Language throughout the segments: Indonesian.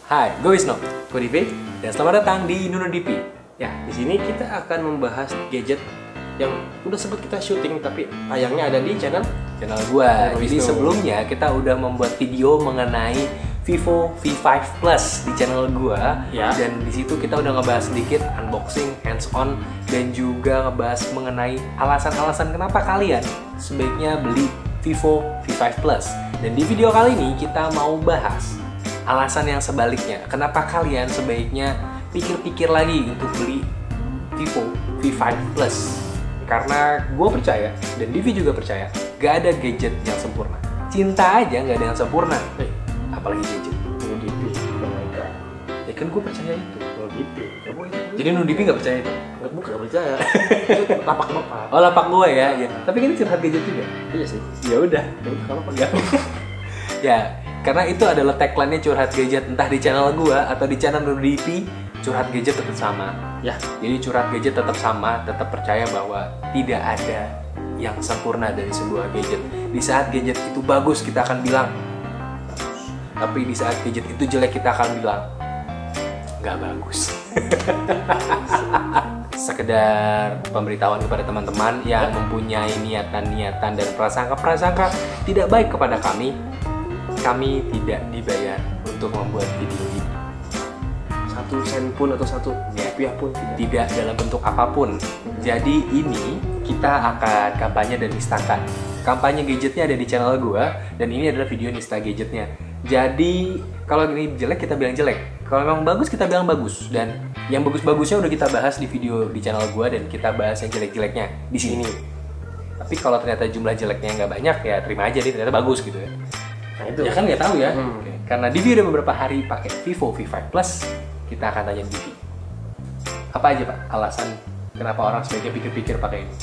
Hai, gue Wisnu, Gue Divi. dan selamat datang di Nuno DP. Ya, di sini kita akan membahas gadget yang udah sempat kita syuting tapi tayangnya ada di channel gue. Wisnu. Jadi sebelumnya kita udah membuat video mengenai Vivo V5 Plus di channel gue. Ya. Dan di situ kita udah ngebahas sedikit unboxing, hands-on, dan juga ngebahas mengenai alasan-alasan kenapa kalian sebaiknya beli Vivo V5 Plus. Dan di video kali ini kita mau bahas alasan yang sebaliknya. Kenapa kalian sebaiknya pikir-pikir lagi untuk beli Vivo V5 Plus? Karena gue percaya, dan Divi juga percaya, gak ada gadget yang sempurna. Cinta aja gak ada yang sempurna. Apalagi gadget. Gue Divi. Oh my god. Ya kan gue percaya itu. Gue Divi. Jadi Nuno Divi gak percaya itu? Bukan gak percaya. Lapak bapak. Oh, lapak gue ya. Tapi kan itu curhat gadget juga. Iya sih. Ya udah. Kalau pegang. Ya, karena itu adalah tagline-nya curhat gadget, entah di channel gua atau di channel Nuno DP, curhat gadget tetap sama. Ya. Jadi curhat gadget tetap sama, tetap percaya bahwa tidak ada yang sempurna dari sebuah gadget. Di saat gadget itu bagus, kita akan bilang bagus. Tapi di saat gadget itu jelek, kita akan bilang nggak bagus. Sekedar pemberitahuan kepada teman-teman yang mempunyai niatan-niatan dan prasangka-prasangka tidak baik kepada kami. Kami tidak dibayar untuk membuat video ini. 1 sen pun atau 1 rupiah pun Tidak dalam bentuk apapun. Jadi ini kita akan kampanye dan nistakan. Kampanye gadgetnya ada di channel gua, dan ini adalah video nista gadgetnya. Jadi kalau ini jelek kita bilang jelek, kalau memang bagus kita bilang bagus, dan yang bagus-bagusnya udah kita bahas di video di channel gua, dan kita bahas yang jelek-jeleknya di sini. Tapi kalau ternyata jumlah jeleknya nggak banyak, ya terima aja, dia ternyata bagus gitu ya. Nah itu. Ya kan nggak tahu ya. Oke. Karena Divi udah beberapa hari pakai Vivo V5 Plus, kita akan tanya Divi. Apa aja Pak alasan kenapa orang sebaiknya pikir-pikir pakai ini?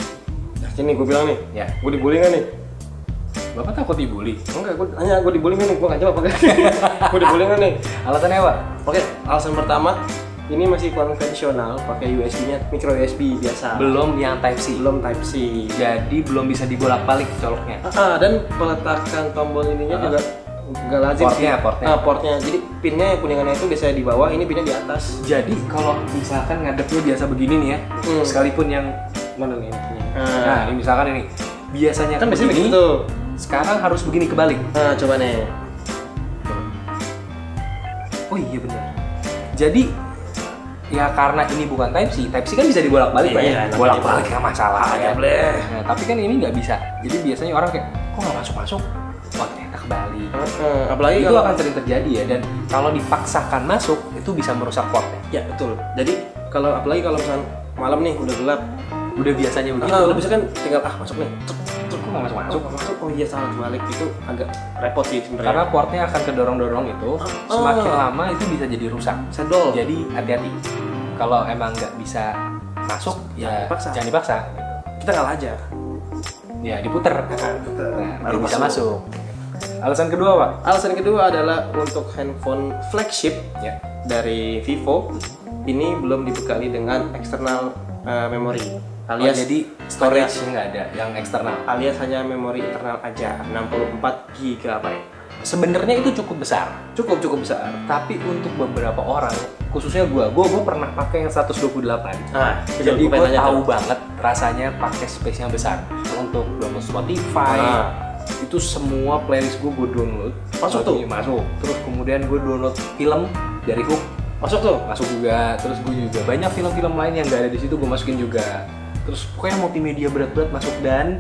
Nah, sini gue bilang nih. Ya. Gue dibully nggak nih? Bapak takut dibully? Enggak, gue dibully nggak nih? Gue nggak jawab. Gue dibully nggak nih? Alasannya apa? Oke, alasan pertama, ini masih konvensional, pakai USB-nya micro USB biasa. Belum yang Type C. Belum Type C. Jadi belum bisa dibolak-balik coloknya. Dan peletakan tombol ininya juga nggak lazim sih. Portnya. Jadi pinnya yang kuningannya itu biasanya di bawah, ini pinnya di atas. Jadi kalau misalkan ngadepnya biasa begini nih ya, sekalipun yang Mana nih ini? nah ini misalkan ini biasanya Kan biasanya begini, begitu. sekarang harus begini kebalik. Nah, coba nih. Oh iya benar. Jadi ya karena ini bukan Type C kan bisa dibolak-balik Pak ya. Bolak-balik nggak masalah ya. Nah, tapi kan ini nggak bisa. Jadi biasanya orang kayak kok nggak masuk-masuk? Oh ternyata kebalik. Apalagi Itu kalau akan sering terjadi ya, dan kalau dipaksakan masuk itu bisa merusak portnya. ya betul. Jadi apalagi kalau misalnya malam nih udah gelap, Udah biasanya begitu. udah bisa kan tinggal masuk nih. Kok nggak masuk-masuk? Masuk. Oh iya salah kebalik, itu agak repot sih sebenarnya. Karena portnya akan kedorong-dorong itu, semakin lama itu bisa jadi rusak. Sedol. Jadi hati-hati. Kalau emang nggak bisa masuk, ya jangan dipaksa. Kita kalah aja. Ya diputer. Nah, baru bisa masuk. Alasan kedua Pak? Alasan kedua adalah untuk handphone flagship Ya. dari Vivo ini belum dibekali dengan eksternal memori, Alias alias jadi storage nggak ada yang eksternal. alias hanya memori internal aja 64 GB. Sebenarnya itu cukup besar, Cukup besar. tapi untuk beberapa orang, khususnya gue pernah pakai yang 128. Nah, Jadi gue tahu banget rasanya pakai space yang besar untuk download Spotify. Itu semua playlist gue download. Masuk tuh? Masuk. Terus kemudian gue download film dari Hook. Masuk tuh. Masuk juga. Terus gue juga banyak film-film lain yang gak ada di situ gue masukin juga. Terus pokoknya multimedia berat-berat masuk, dan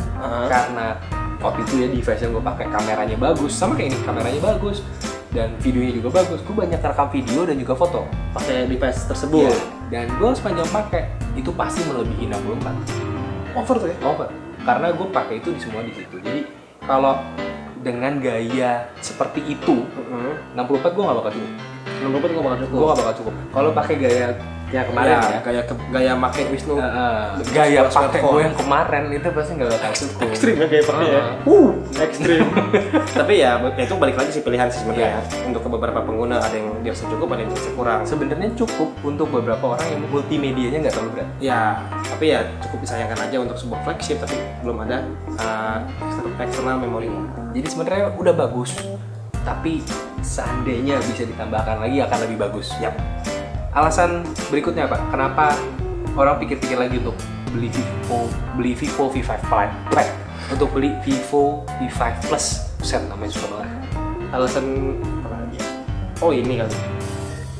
karena waktu itu ya device yang gue pakai kameranya bagus, sama kayak ini kameranya bagus dan videonya juga bagus. Gue banyak rekam video dan juga foto Pakai device tersebut. Iya. Dan gue sepanjang pakai itu pasti melebihi 64. Over tuh ya? Over. Karena gue pakai itu di semua di situ. Jadi kalau dengan gaya seperti itu, 64 gue gak bakal cukup. 64 gue bakal cukup. Gue gak bakal cukup. Kalau pakai gaya yang kemarin ya, gaya make Wisnu. gaya pakai gue yang kemarin itu pasti gak bakal cukup. Ekstrim ya gaya pakai ya. Ekstrim. Tapi ya itu balik lagi sih pilihan sih sebenarnya. Untuk ke beberapa pengguna ada yang dirasa cukup, ada yang dirasa kurang. Sebenarnya cukup untuk beberapa orang yang multimedianya nggak terlalu berat. Ya, tapi ya cukup disayangkan aja untuk sebuah flagship tapi belum ada eksternal memorinya. Jadi sebenarnya udah bagus, tapi seandainya bisa ditambahkan lagi akan lebih bagus. Yap. Alasan berikutnya Pak, kenapa orang pikir-pikir lagi untuk beli Vivo V5 Lite, untuk beli Vivo V5 Plus? Set namanya susah banget. Alasan apa lagi? Oh ini kali.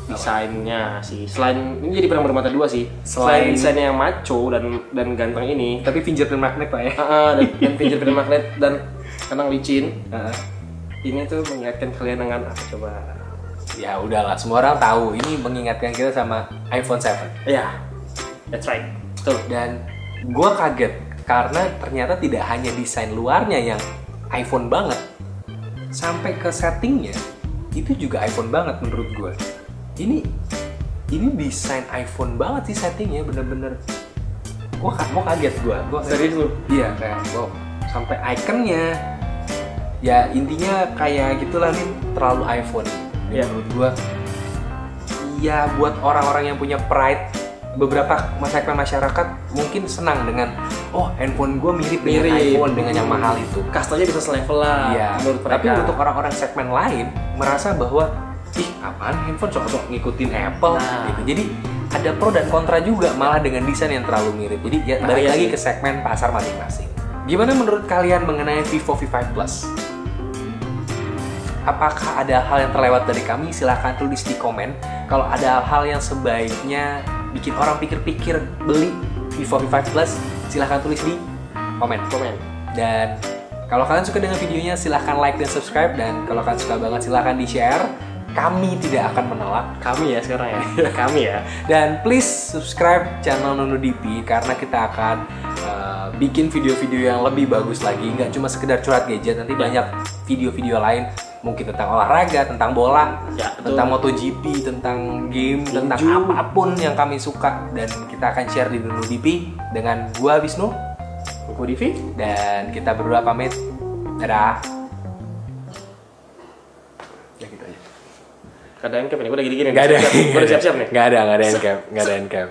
Desainnya sih. Selain ini jadi pedang bermata dua sih. Selain desainnya yang maco dan ganteng ini, Tapi fingerprint magnet Pak ya. dan fingerprint magnet dan kadang licin. Ini tuh mengingatkan kalian dengan apa coba? Ya udahlah, semua orang tahu ini mengingatkan kita sama iPhone 7. Ya, that's right. Betul. Dan gue kaget karena ternyata tidak hanya desain luarnya yang iPhone banget, sampai ke settingnya itu juga iPhone banget menurut gue. Ini desain iPhone banget sih settingnya, bener-bener. Gue kaget gue. Serius lu? Iya, kayak wow, sampai ikonnya. Ya intinya kayak gitulah nih, terlalu iPhone. Iya. Menurut gue, ya buat orang-orang yang punya pride, beberapa segmen masyarakat mungkin senang dengan handphone gue mirip dengan iPhone dengan yang mahal itu. Kastanya bisa selevel lah. Iya. Menurut mereka. Tapi untuk orang-orang segmen lain merasa bahwa apaan handphone sok-sok ngikutin Apple gitu. Jadi ada pro dan kontra juga malah dengan desain yang terlalu mirip. Jadi ya balik lagi ke segmen pasar masing-masing. Gimana menurut kalian mengenai Vivo V5 Plus? Apakah ada hal yang terlewat dari kami? Silahkan tulis di komen. Kalau ada hal yang sebaiknya bikin orang pikir-pikir beli Vivo V5 Plus, silahkan tulis di komen. Dan kalau kalian suka dengan videonya, silahkan like dan subscribe. Dan kalau kalian suka banget, silahkan di-share. Kami tidak akan menolak. Kami ya sekarang ya. Kami ya. Dan please subscribe channel NunuDP karena kita akan bikin video-video yang lebih bagus lagi. Nggak cuma sekedar curhat gadget, nanti banyak video-video lain. Mungkin tentang olahraga, tentang bola, tentang MotoGP, tentang game, tentang apapun yang kami suka. Dan kita akan share di NunuDP dengan gua Wisnu, Aku Divi. dan kita berdua pamit. Dadah. Ya gitu aja. Ada endcap nih, gue udah gini-gini. Gak ada. Gue udah siap-siap nih. Gak ada endcap.